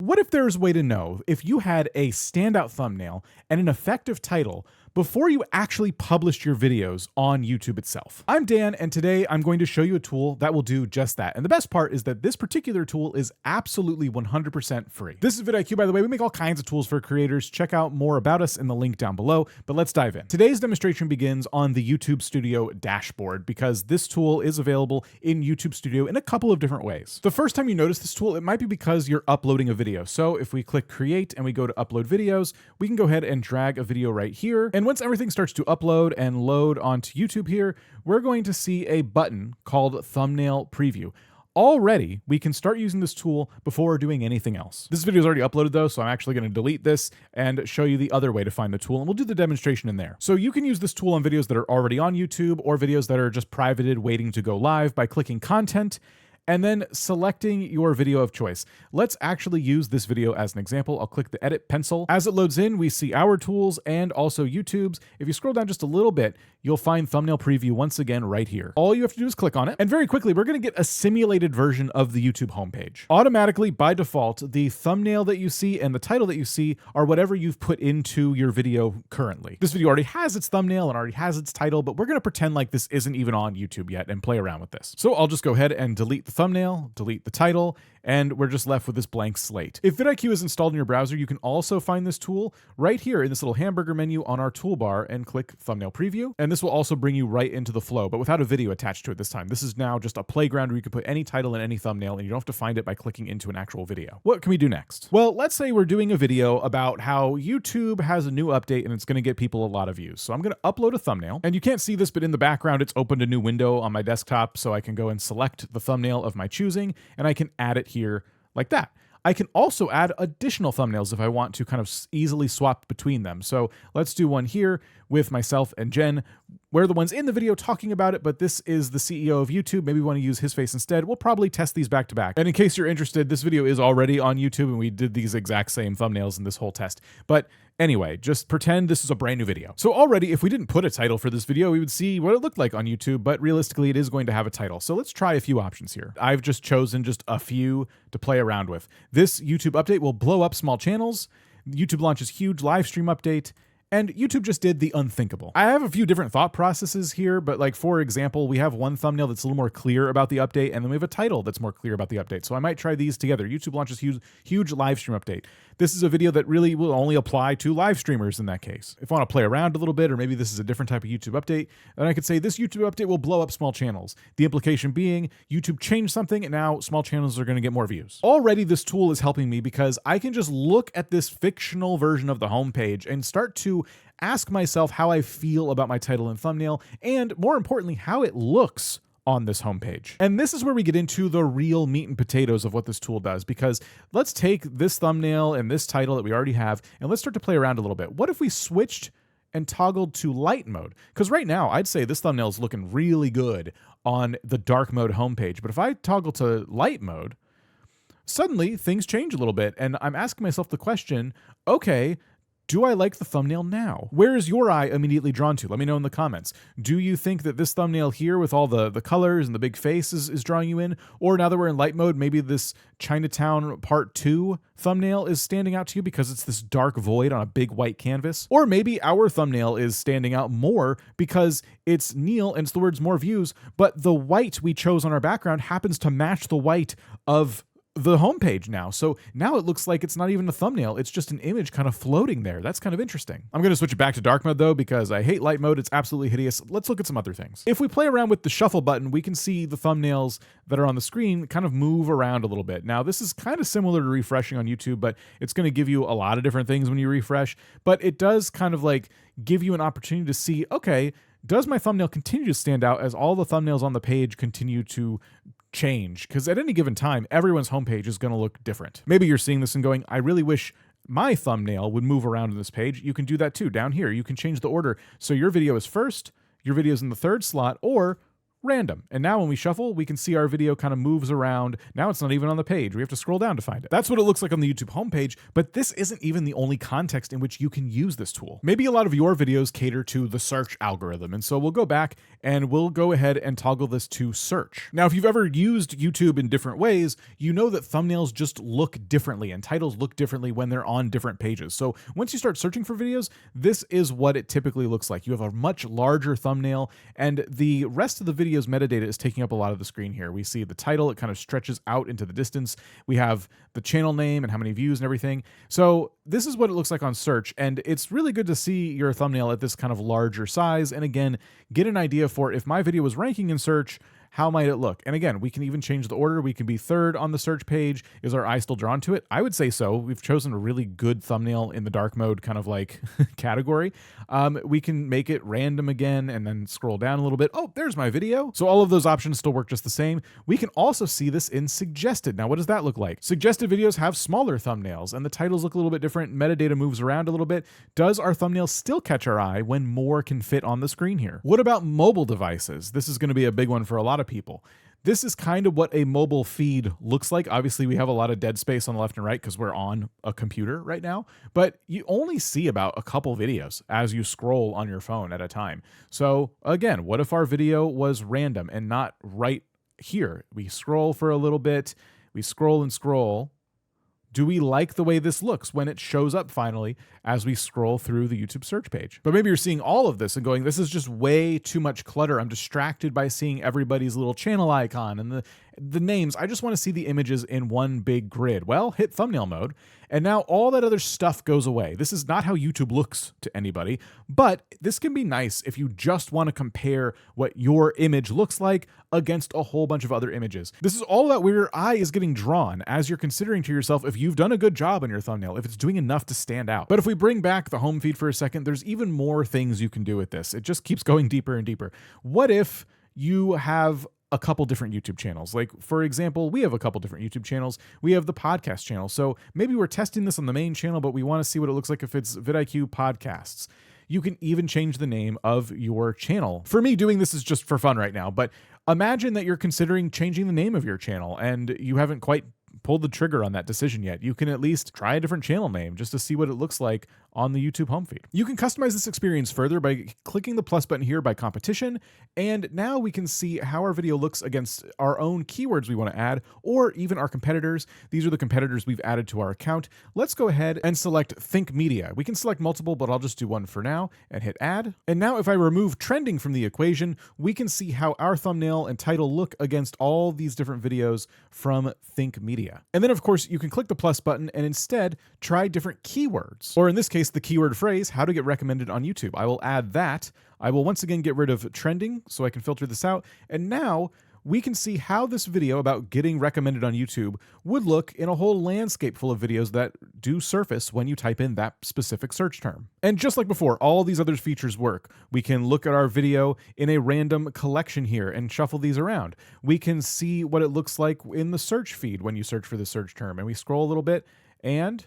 what if there's a way to know if you had a standout thumbnail and an effective title before you actually published your videos on YouTube itself? I'm Dan, and today I'm going to show you a tool that will do just that. And the best part is that this particular tool is absolutely 100% free. This is vidIQ, by the way. We make all kinds of tools for creators. Check out more about us in the link down below, but let's dive in. Today's demonstration begins on the YouTube Studio dashboard because this tool is available in YouTube Studio in a couple of different ways. The first time you notice this tool, it might be because you're uploading a video. So if we click create and we go to upload videos, we can go ahead and drag a video right here. And once everything starts to upload and load onto YouTube here, we're going to see a button called thumbnail preview. Already, we can start using this tool before doing anything else. This video is already uploaded though, so I'm actually going to delete this and show you the other way to find the tool, and we'll do the demonstration in there. So you can use this tool on videos that are already on YouTube or videos that are just privated waiting to go live by clicking content and then selecting your video of choice. Let's actually use this video as an example. I'll click the edit pencil. As it loads in, we see our tools and also YouTube's. If you scroll down just a little bit, you'll find thumbnail preview once again right here. All you have to do is click on it, and very quickly, we're gonna get a simulated version of the YouTube homepage. Automatically, by default, the thumbnail that you see and the title that you see are whatever you've put into your video currently. This video already has its thumbnail and already has its title, but we're gonna pretend like this isn't even on YouTube yet and play around with this. So I'll just go ahead and delete the thumbnail, delete the title, and we're just left with this blank slate. If vidIQ is installed in your browser, you can also find this tool right here in this little hamburger menu on our toolbar and click thumbnail preview. And this will also bring you right into the flow, but without a video attached to it this time. This is now just a playground where you can put any title and any thumbnail, and you don't have to find it by clicking into an actual video. What can we do next? Well, let's say we're doing a video about how YouTube has a new update and it's going to get people a lot of views. So I'm going to upload a thumbnail, and you can't see this, but in the background, it's opened a new window on my desktop, so I can go and select the thumbnail of my choosing, and I can add it here like that. I can also add additional thumbnails if I want to kind of easily swap between them. So let's do one here with myself and Jen. We're the ones in the video talking about it, but this is the CEO of YouTube. Maybe we want to use his face instead. We'll probably test these back to back. And in case you're interested, this video is already on YouTube and we did these exact same thumbnails in this whole test. But anyway, just pretend this is a brand new video. So already, if we didn't put a title for this video, we would see what it looked like on YouTube, but realistically, it is going to have a title. So let's try a few options here. I've just chosen just a few to play around with. This YouTube update will blow up small channels. YouTube launches huge live stream update. And YouTube just did the unthinkable. I have a few different thought processes here, but like, for example, we have one thumbnail that's a little more clear about the update, and then we have a title that's more clear about the update. So I might try these together. YouTube launches huge live stream update. This is a video that really will only apply to live streamers in that case. If I want to play around a little bit, or maybe this is a different type of YouTube update, then I could say this YouTube update will blow up small channels. The implication being YouTube changed something and now small channels are going to get more views. Already this tool is helping me because I can just look at this fictional version of the homepage and start to ask myself how I feel about my title and thumbnail, and more importantly, how it looks on this homepage. And this is where we get into the real meat and potatoes of what this tool does, because let's take this thumbnail and this title that we already have, and let's start to play around a little bit. What if we switched and toggled to light mode? Because right now, I'd say this thumbnail is looking really good on the dark mode homepage, but if I toggle to light mode, suddenly things change a little bit, and I'm asking myself the question, okay, do I like the thumbnail now? Where is your eye immediately drawn to? Let me know in the comments. Do you think that this thumbnail here with all the colors and the big face is drawing you in? Or now that we're in light mode, maybe this Chinatown Part 2 thumbnail is standing out to you because it's this dark void on a big white canvas? Or maybe our thumbnail is standing out more because it's Neil and it's the words more views, but the white we chose on our background happens to match the white of the homepage now. So now it looks like it's not even a thumbnail. It's just an image kind of floating there. That's kind of interesting. I'm going to switch it back to dark mode though, because I hate light mode. It's absolutely hideous. Let's look at some other things. If we play around with the shuffle button, we can see the thumbnails that are on the screen kind of move around a little bit. Now, this is kind of similar to refreshing on YouTube, but it's going to give you a lot of different things when you refresh, but it does kind of like give you an opportunity to see, okay, does my thumbnail continue to stand out as all the thumbnails on the page continue to change? Because at any given time, everyone's homepage is going to look different. Maybe you're seeing this and going, I really wish my thumbnail would move around in this page. You can do that too. Down here, you can change the order. So your video is first, your video is in the third slot, or random. And now when we shuffle, we can see our video kind of moves around. Now it's not even on the page. We have to scroll down to find it. That's what it looks like on the YouTube homepage, but this isn't even the only context in which you can use this tool. Maybe a lot of your videos cater to the search algorithm, and so we'll go back and we'll go ahead and toggle this to search. Now, if you've ever used YouTube in different ways, you know that thumbnails just look differently and titles look differently when they're on different pages. So once you start searching for videos, this is what it typically looks like. You have a much larger thumbnail, and the rest of the video's metadata is taking up a lot of the screen here. We see the title, it kind of stretches out into the distance. We have the channel name and how many views and everything. So this is what it looks like on search, and it's really good to see your thumbnail at this kind of larger size, and again, get an idea for if my video was ranking in search, how might it look? And again, we can even change the order. We can be third on the search page. Is our eye still drawn to it? I would say so. We've chosen a really good thumbnail in the dark mode kind of like category. We can make it random again and then scroll down a little bit. Oh, there's my video. So all of those options still work just the same. We can also see this in suggested. Now, what does that look like? Suggested videos have smaller thumbnails and the titles look a little bit different. Metadata moves around a little bit. Does our thumbnail still catch our eye when more can fit on the screen here? What about mobile devices? This is going to be a big one for a lot of people. This is kind of what a mobile feed looks like. Obviously, we have a lot of dead space on the left and right because we're on a computer right now, but you only see about a couple videos as you scroll on your phone at a time. So again, what if our video was random and not right here? We scroll for a little bit, we scroll and scroll. Do we like the way this looks when it shows up finally as we scroll through the YouTube search page? But maybe you're seeing all of this and going, this is just way too much clutter. I'm distracted by seeing everybody's little channel icon and the names. I just want to see the images in one big grid. Well, hit thumbnail mode, and now all that other stuff goes away. This is not how YouTube looks to anybody, but this can be nice if you just want to compare what your image looks like against a whole bunch of other images. This is all about where your eye is getting drawn as you're considering to yourself if you've done a good job on your thumbnail, if it's doing enough to stand out. But if we bring back the home feed for a second, there's even more things you can do with this. It just keeps going deeper and deeper. What if you have a couple different YouTube channels? Like, for example, we have a couple different YouTube channels. We have the podcast channel. So maybe we're testing this on the main channel, but we want to see what it looks like if it's vidIQ podcasts. You can even change the name of your channel. For me, doing this is just for fun right now, but imagine that you're considering changing the name of your channel and you haven't quite pulled the trigger on that decision yet. You can at least try a different channel name just to see what it looks like on the YouTube home feed. You can customize this experience further by clicking the plus button here by competition, and now we can see how our video looks against our own keywords we want to add, or even our competitors. These are the competitors we've added to our account. Let's go ahead and select Think Media. We can select multiple, but I'll just do one for now and hit add. And now if I remove trending from the equation, we can see how our thumbnail and title look against all these different videos from Think Media. And then of course you can click the plus button and instead try different keywords, or in this case, the keyword phrase, how to get recommended on YouTube. I will add that. I will once again get rid of trending so I can filter this out. And now we can see how this video about getting recommended on YouTube would look in a whole landscape full of videos that do surface when you type in that specific search term. And just like before, all these other features work. We can look at our video in a random collection here and shuffle these around. We can see what it looks like in the search feed when you search for the search term, and we scroll a little bit and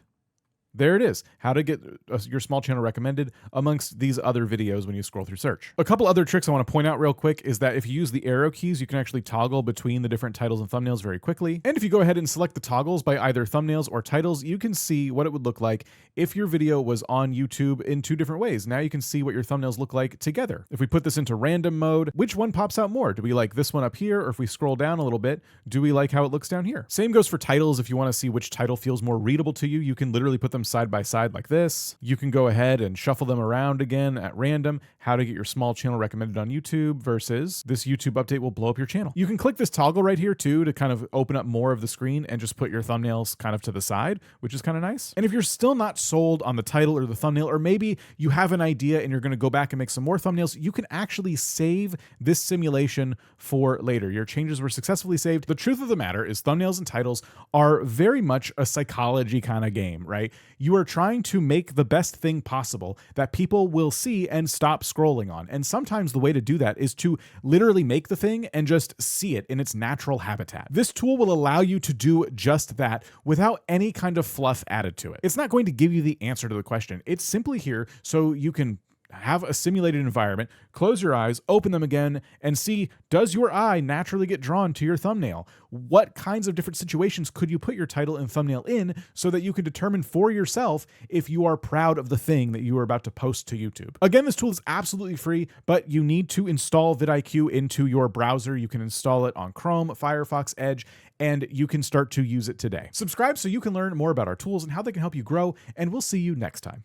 there it is, how to get your small channel recommended amongst these other videos when you scroll through search. A couple other tricks I want to point out real quick is that if you use the arrow keys, you can actually toggle between the different titles and thumbnails very quickly. And if you go ahead and select the toggles by either thumbnails or titles, you can see what it would look like if your video was on YouTube in two different ways. Now you can see what your thumbnails look like together. If we put this into random mode, which one pops out more? Do we like this one up here? Or if we scroll down a little bit, do we like how it looks down here? Same goes for titles. If you want to see which title feels more readable to you, you can literally put them side by side like this. You can go ahead and shuffle them around again at random. How to get your small channel recommended on YouTube versus this YouTube update will blow up your channel. You can click this toggle right here too to kind of open up more of the screen and just put your thumbnails kind of to the side, which is kind of nice. And if you're still not sold on the title or the thumbnail, or maybe you have an idea and you're going to go back and make some more thumbnails, you can actually save this simulation for later. Your changes were successfully saved. The truth of the matter is thumbnails and titles are very much a psychology kind of game, right? You are trying to make the best thing possible that people will see and stop scrolling on. And sometimes the way to do that is to literally make the thing and just see it in its natural habitat. This tool will allow you to do just that without any kind of fluff added to it. It's not going to give you the answer to the question. It's simply here so you can have a simulated environment, close your eyes, open them again, and see, does your eye naturally get drawn to your thumbnail? What kinds of different situations could you put your title and thumbnail in so that you can determine for yourself if you are proud of the thing that you are about to post to YouTube? Again, this tool is absolutely free, but you need to install vidIQ into your browser. You can install it on Chrome, Firefox, Edge, and you can start to use it today. Subscribe so you can learn more about our tools and how they can help you grow, and we'll see you next time.